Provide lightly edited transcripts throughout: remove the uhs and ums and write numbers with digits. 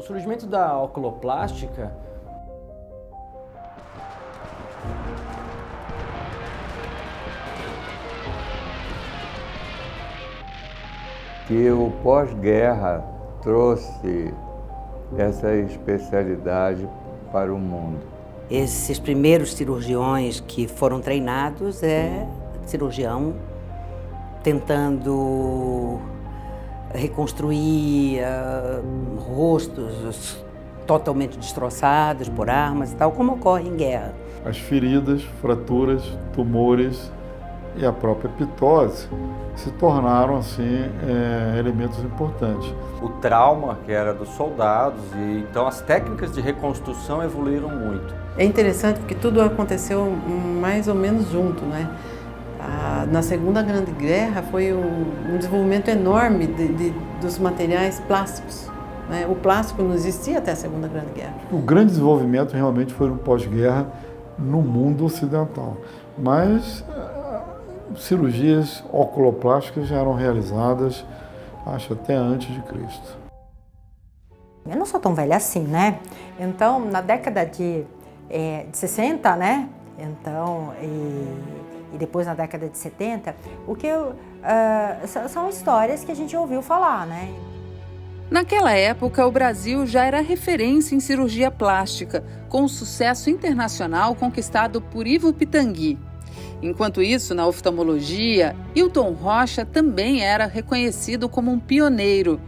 O surgimento da oculoplástica que o pós-guerra trouxe essa especialidade para o mundo. Esses primeiros cirurgiões que foram treinados cirurgião tentando reconstruir rostos totalmente destroçados por armas e tal, como ocorre em guerra. As feridas, fraturas, tumores e a própria pitose se tornaram, assim, elementos importantes. O trauma, que era dos soldados, e então as técnicas de reconstrução evoluíram muito. É interessante porque tudo aconteceu mais ou menos junto, né? Na Segunda Grande Guerra foi um desenvolvimento enorme dos materiais plásticos, né? O plástico não existia até a Segunda Grande Guerra. O grande desenvolvimento realmente foi no pós-guerra no mundo ocidental, mas cirurgias oculoplásticas já eram realizadas, acho, até antes de Cristo. Eu não sou tão velha assim, né? Então, na década de 60, né? Então, e depois na década de 70, são histórias que a gente ouviu falar, né? Naquela época, o Brasil já era referência em cirurgia plástica, com o sucesso internacional conquistado por Ivo Pitangui. Enquanto isso, na oftalmologia, Hilton Rocha também era reconhecido como um pioneiro.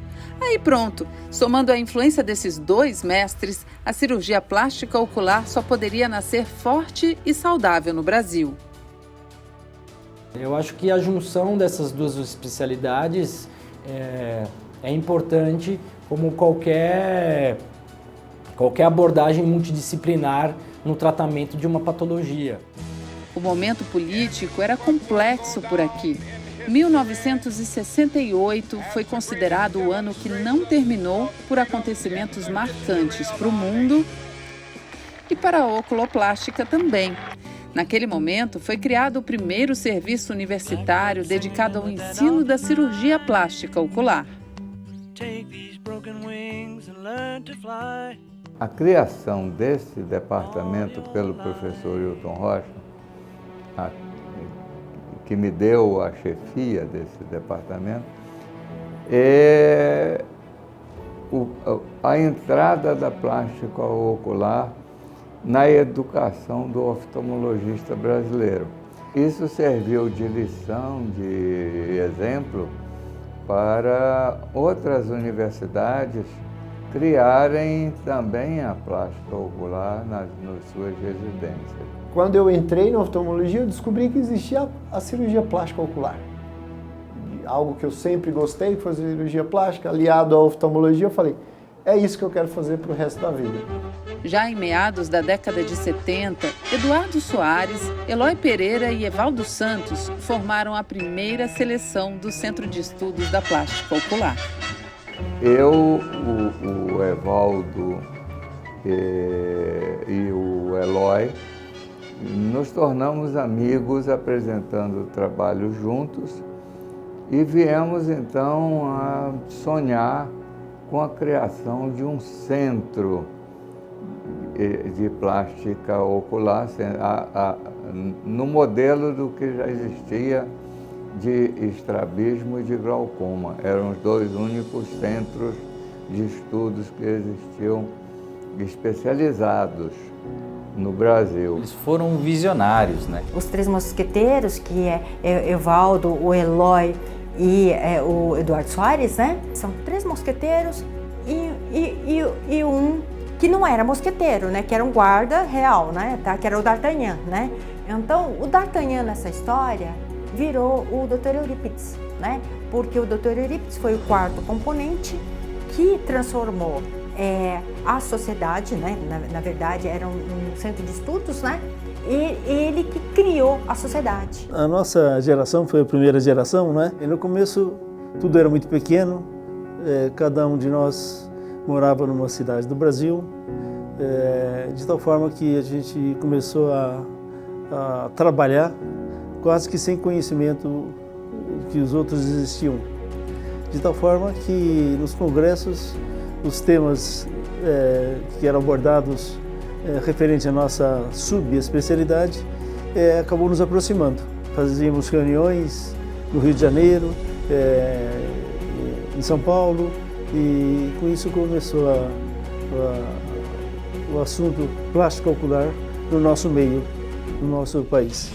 Aí pronto, somando a influência desses dois mestres, a cirurgia plástica ocular só poderia nascer forte e saudável no Brasil. Eu acho que a junção dessas duas especialidades é importante como qualquer abordagem multidisciplinar no tratamento de uma patologia. O momento político era complexo por aqui. 1968 foi considerado o ano que não terminou por acontecimentos marcantes para o mundo e para a oculoplástica também. Naquele momento, foi criado o primeiro serviço universitário dedicado ao ensino da cirurgia plástica ocular. A criação desse departamento pelo professor Hilton Rocha, que me deu a chefia desse departamento, é a entrada da plástica ocular na educação do oftalmologista brasileiro. Isso serviu de lição, de exemplo, para outras universidades criarem também a plástica ocular nas suas residências. Quando eu entrei na oftalmologia, eu descobri que existia a cirurgia plástica ocular. Algo que eu sempre gostei, foi cirurgia plástica, aliado à oftalmologia, eu falei, é isso que eu quero fazer para o resto da vida. Já em meados da década de 70, Eduardo Soares, Eloy Pereira e Evaldo Santos formaram a primeira seleção do Centro de Estudos da Plástica Ocular. Eu, o Evaldo e o Eloy nos tornamos amigos apresentando o trabalho juntos e viemos então a sonhar com a criação de um centro de plástica ocular no modelo do que já existia de estrabismo e de glaucoma. Eram os dois únicos centros de estudos que existiam especializados no Brasil. Eles foram visionários, né? Os três mosqueteiros, que é Evaldo, o Eloy e o Eduardo Soares, né? São três mosqueteiros e um que não era mosqueteiro, né? Que era um guarda real, né? Tá? Que era o D'Artagnan, né? Então, o D'Artagnan nessa história virou o Dr. Eurípides, né? Porque o Dr. Eurípides foi o quarto componente que transformou a sociedade, né? Na verdade, era um centro de estudos, né? E ele que criou a sociedade. A nossa geração foi a primeira geração, né? E no começo tudo era muito pequeno, cada um de nós morava numa cidade do Brasil, de tal forma que a gente começou a trabalhar quase que sem conhecimento que os outros existiam. De tal forma que nos congressos os temas que eram abordados referente à nossa subespecialidade, acabou nos aproximando. Fazíamos reuniões no Rio de Janeiro, em São Paulo, e com isso começou o assunto plástico ocular no nosso meio, no nosso país.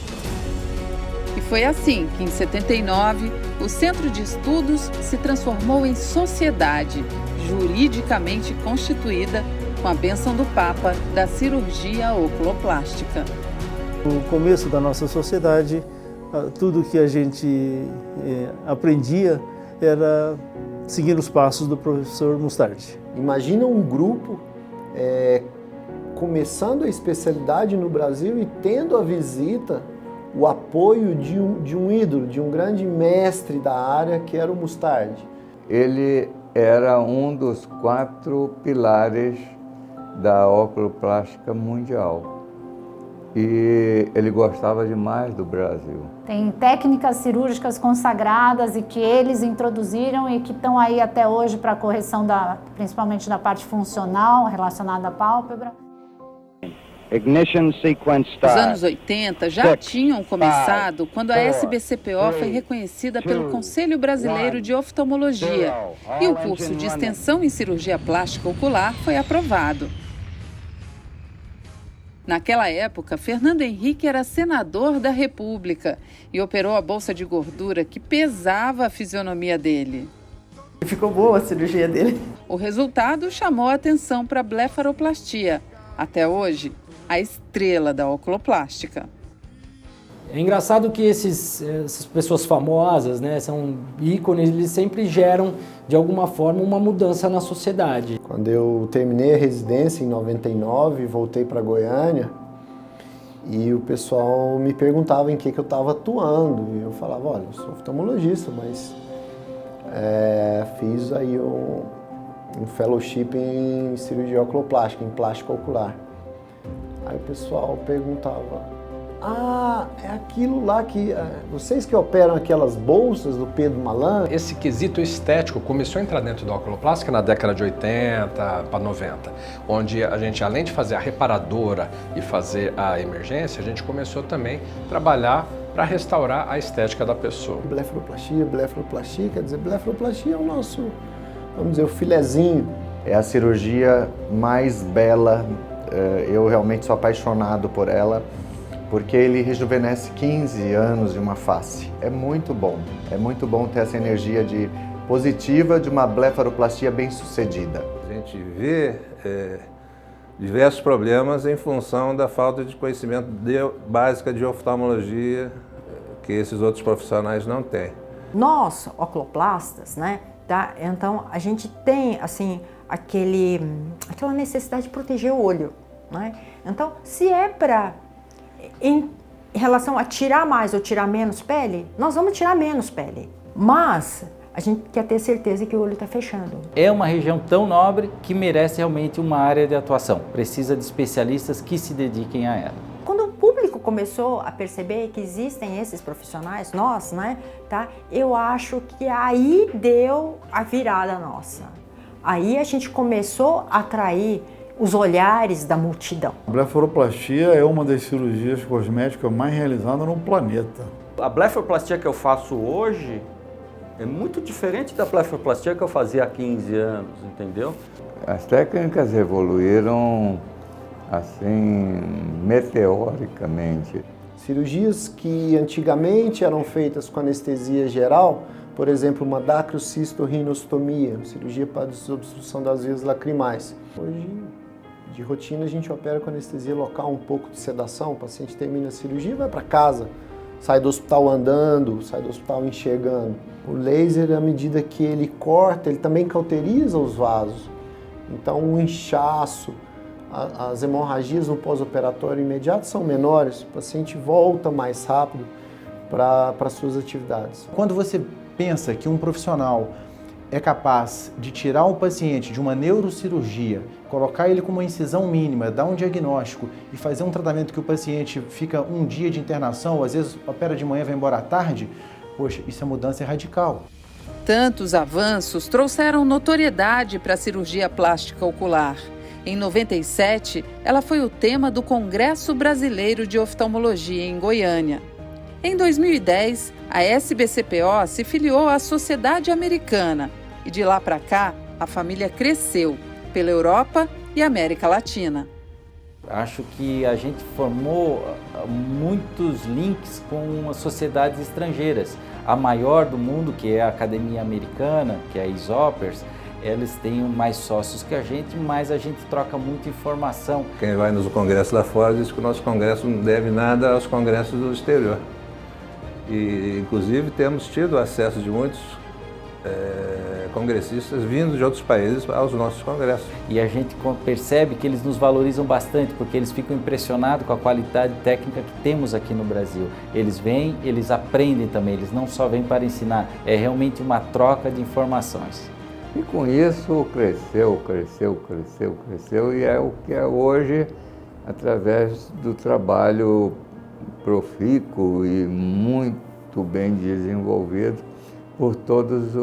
E foi assim que, em 79, o Centro de Estudos se transformou em sociedade, juridicamente constituída com a bênção do Papa da cirurgia oculoplástica. No começo da nossa sociedade, tudo que a gente aprendia era seguir os passos do professor Mustardi. Imagina um grupo começando a especialidade no Brasil e tendo a visita, o apoio de um ídolo, de um grande mestre da área, que era o Mustardi. Ele era um dos 4 pilares da oculoplástica mundial. E ele gostava demais do Brasil. Tem técnicas cirúrgicas consagradas e que eles introduziram e que estão aí até hoje para a correção, principalmente da parte funcional relacionada à pálpebra. Ignition sequence start. Os anos 80 já tinham começado quando a SBCPO foi reconhecida pelo Conselho Brasileiro de Oftalmologia e o curso de extensão em cirurgia plástica ocular foi aprovado. Naquela época, Fernando Henrique era senador da República e operou a bolsa de gordura que pesava a fisionomia dele. Ficou boa a cirurgia dele. O resultado chamou a atenção para a blefaroplastia. Até hoje, a estrela da oculoplástica. É engraçado que essas pessoas famosas, né, são ícones, eles sempre geram, de alguma forma, uma mudança na sociedade. Quando eu terminei a residência em 99, voltei para Goiânia e o pessoal me perguntava em que eu estava atuando. E eu falava, olha, eu sou oftalmologista, mas fiz aí um fellowship em cirurgia oculoplástica, em plástico ocular. Aí o pessoal perguntava, é aquilo lá que... vocês que operam aquelas bolsas do Pedro Malan? Esse quesito estético começou a entrar dentro da oculoplástica na década de 80 para 90, onde a gente, além de fazer a reparadora e fazer a emergência, a gente começou também a trabalhar para restaurar a estética da pessoa. Blefaroplastia, quer dizer, blefaroplastia é o nosso, vamos dizer, o filezinho. É a cirurgia mais bela, eu realmente sou apaixonado por ela, porque ele rejuvenesce 15 anos de uma face. É muito bom ter essa energia positiva de uma blefaroplastia bem sucedida. A gente vê diversos problemas em função da falta de conhecimento básica de oftalmologia que esses outros profissionais não têm. Nós, oculoplastas, né, tá? Então a gente tem assim aquela necessidade de proteger o olho, né? Então, se é para em relação a tirar mais ou tirar menos pele, nós vamos tirar menos pele. Mas a gente quer ter certeza que o olho está fechando. É uma região tão nobre que merece realmente uma área de atuação. Precisa de especialistas que se dediquem a ela. Quando o público começou a perceber que existem esses profissionais, nós, né, tá? Eu acho que aí deu a virada nossa. Aí a gente começou a atrair os olhares da multidão. A blefaroplastia é uma das cirurgias cosméticas mais realizadas no planeta. A blefaroplastia que eu faço hoje é muito diferente da blefaroplastia que eu fazia há 15 anos, entendeu? As técnicas evoluíram assim, meteoricamente. Cirurgias que antigamente eram feitas com anestesia geral, por exemplo, uma dacrocystorhinostomia, cirurgia para desobstrução das vias lacrimais. Hoje, de rotina, a gente opera com anestesia local, um pouco de sedação, o paciente termina a cirurgia e vai para casa. Sai do hospital andando, sai do hospital enxergando. O laser, à medida que ele corta, ele também cauteriza os vasos. Então, o inchaço, as hemorragias no pós-operatório imediato são menores, o paciente volta mais rápido para suas atividades. Quando você pensa que um profissional é capaz de tirar um paciente de uma neurocirurgia, colocar ele com uma incisão mínima, dar um diagnóstico e fazer um tratamento que o paciente fica um dia de internação, ou às vezes opera de manhã e vai embora à tarde, poxa, isso é mudança radical. Tantos avanços trouxeram notoriedade para a cirurgia plástica ocular. Em 97, ela foi o tema do Congresso Brasileiro de Oftalmologia em Goiânia. Em 2010, a SBCPO se filiou à Sociedade Americana e de lá para cá, a família cresceu pela Europa e América Latina. Acho que a gente formou muitos links com as sociedades estrangeiras. A maior do mundo, que é a Academia Americana, que é a ISOPERS, eles têm mais sócios que a gente, mas a gente troca muita informação. Quem vai nos congressos lá fora diz que o nosso congresso não deve nada aos congressos do exterior. E, inclusive, temos tido acesso de muitos congressistas vindos de outros países aos nossos congressos. E a gente percebe que eles nos valorizam bastante, porque eles ficam impressionados com a qualidade técnica que temos aqui no Brasil. Eles vêm, eles aprendem também, eles não só vêm para ensinar, é realmente uma troca de informações. E com isso cresceu e é o que é hoje, através do trabalho profícuo e muito bem desenvolvido por todos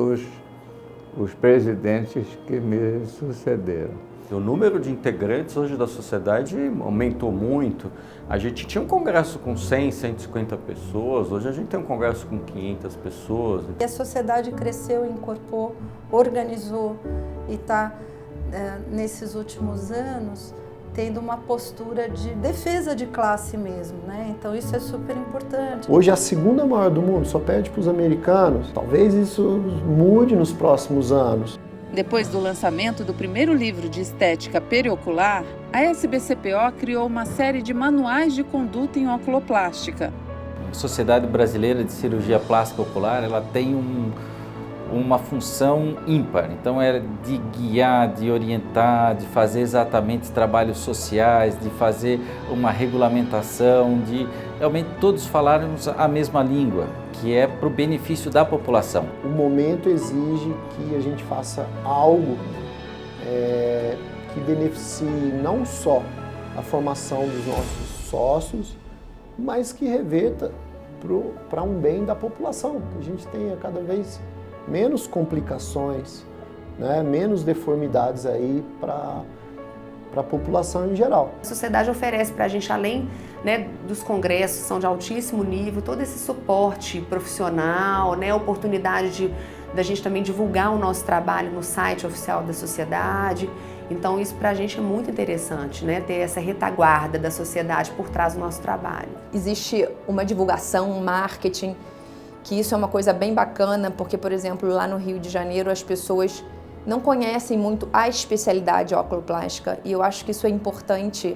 os presidentes que me sucederam. O número de integrantes hoje da sociedade aumentou muito. A gente tinha um congresso com 100, 150 pessoas, hoje a gente tem um congresso com 500 pessoas. E a sociedade cresceu, incorporou, organizou e está, nesses últimos anos, tendo uma postura de defesa de classe mesmo, né? Então isso é super importante. Hoje é a segunda maior do mundo, só perde para os americanos. Talvez isso mude nos próximos anos. Depois do lançamento do primeiro livro de estética periocular, a SBCPO criou uma série de manuais de conduta em oculoplástica. A Sociedade Brasileira de Cirurgia Plástica Ocular, ela tem uma função ímpar, então é de guiar, de orientar, de fazer exatamente trabalhos sociais, de fazer uma regulamentação, de realmente todos falarmos a mesma língua, que é para o benefício da população. O momento exige que a gente faça algo que beneficie não só a formação dos nossos sócios, mas que reverta para um bem da população, que a gente tenha cada vez menos complicações, né, menos deformidades aí para a população em geral. A sociedade oferece para a gente, além, né, dos congressos, que são de altíssimo nível, todo esse suporte profissional, né, oportunidade da gente também divulgar o nosso trabalho no site oficial da sociedade. Então isso para a gente é muito interessante, né, ter essa retaguarda da sociedade por trás do nosso trabalho. Existe uma divulgação, um marketing, que isso é uma coisa bem bacana, porque, por exemplo, lá no Rio de Janeiro as pessoas não conhecem muito a especialidade oculoplástica e eu acho que isso é importante.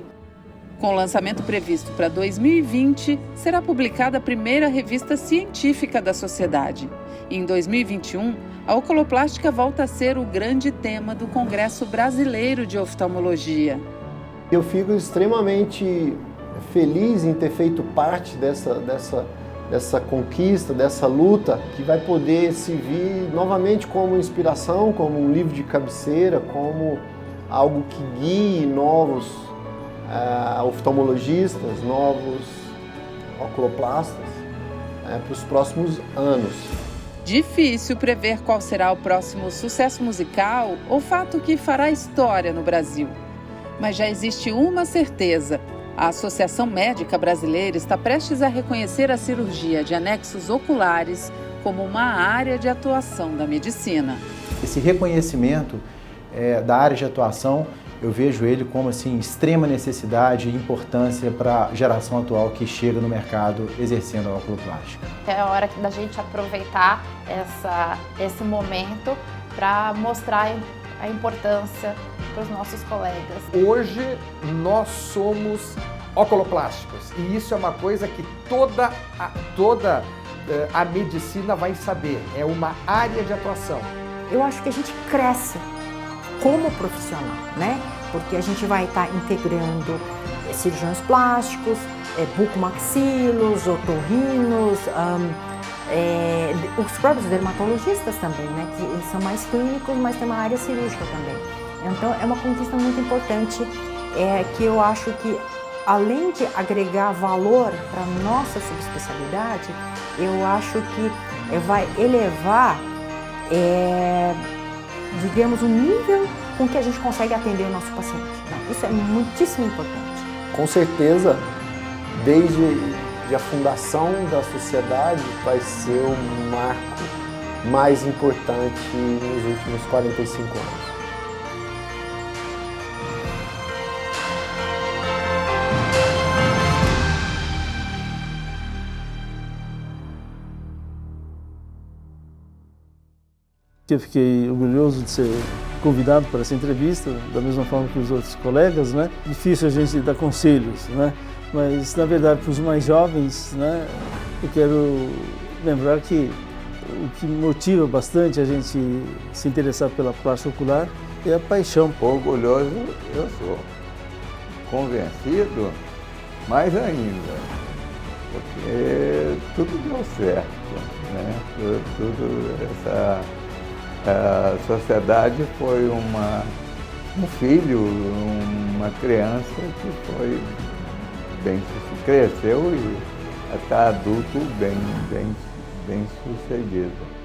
Com o lançamento previsto para 2020, será publicada a primeira revista científica da sociedade. E em 2021, a oculoplástica volta a ser o grande tema do Congresso Brasileiro de Oftalmologia. Eu fico extremamente feliz em ter feito parte dessa conquista, dessa luta, que vai poder servir novamente como inspiração, como um livro de cabeceira, como algo que guie novos oftalmologistas, novos oculoplastas para os próximos anos. Difícil prever qual será o próximo sucesso musical ou fato que fará história no Brasil. Mas já existe uma certeza. A Associação Médica Brasileira está prestes a reconhecer a cirurgia de anexos oculares como uma área de atuação da medicina. Esse reconhecimento da área de atuação, eu vejo ele como assim, extrema necessidade e importância para a geração atual que chega no mercado exercendo a oculoplástica. É a hora da gente aproveitar esse momento para mostrar a importância para os nossos colegas. Hoje nós somos oculoplásticos e isso é uma coisa que toda a medicina vai saber, é uma área de atuação. Eu acho que a gente cresce como profissional, né? Porque a gente vai estar integrando cirurgiões plásticos, bucomaxilos, otorrinos, os próprios dermatologistas também, né? Que eles são mais clínicos, mas tem uma área cirúrgica também. Então é uma conquista muito importante que eu acho que, além de agregar valor para a nossa subespecialidade, eu acho que vai elevar, digamos, o nível com que a gente consegue atender o nosso paciente. Isso é muitíssimo importante. Com certeza, desde a fundação da sociedade, vai ser o marco mais importante nos últimos 45 anos. Eu fiquei orgulhoso de ser convidado para essa entrevista, da mesma forma que os outros colegas, né? Difícil a gente dar conselhos, né? Mas, na verdade, para os mais jovens, né, eu quero lembrar que o que motiva bastante a gente se interessar pela plástica ocular é a paixão. Orgulhoso eu sou, convencido mais ainda, porque tudo deu certo, né? A sociedade foi um filho, uma criança que foi cresceu e está adulto bem sucedido.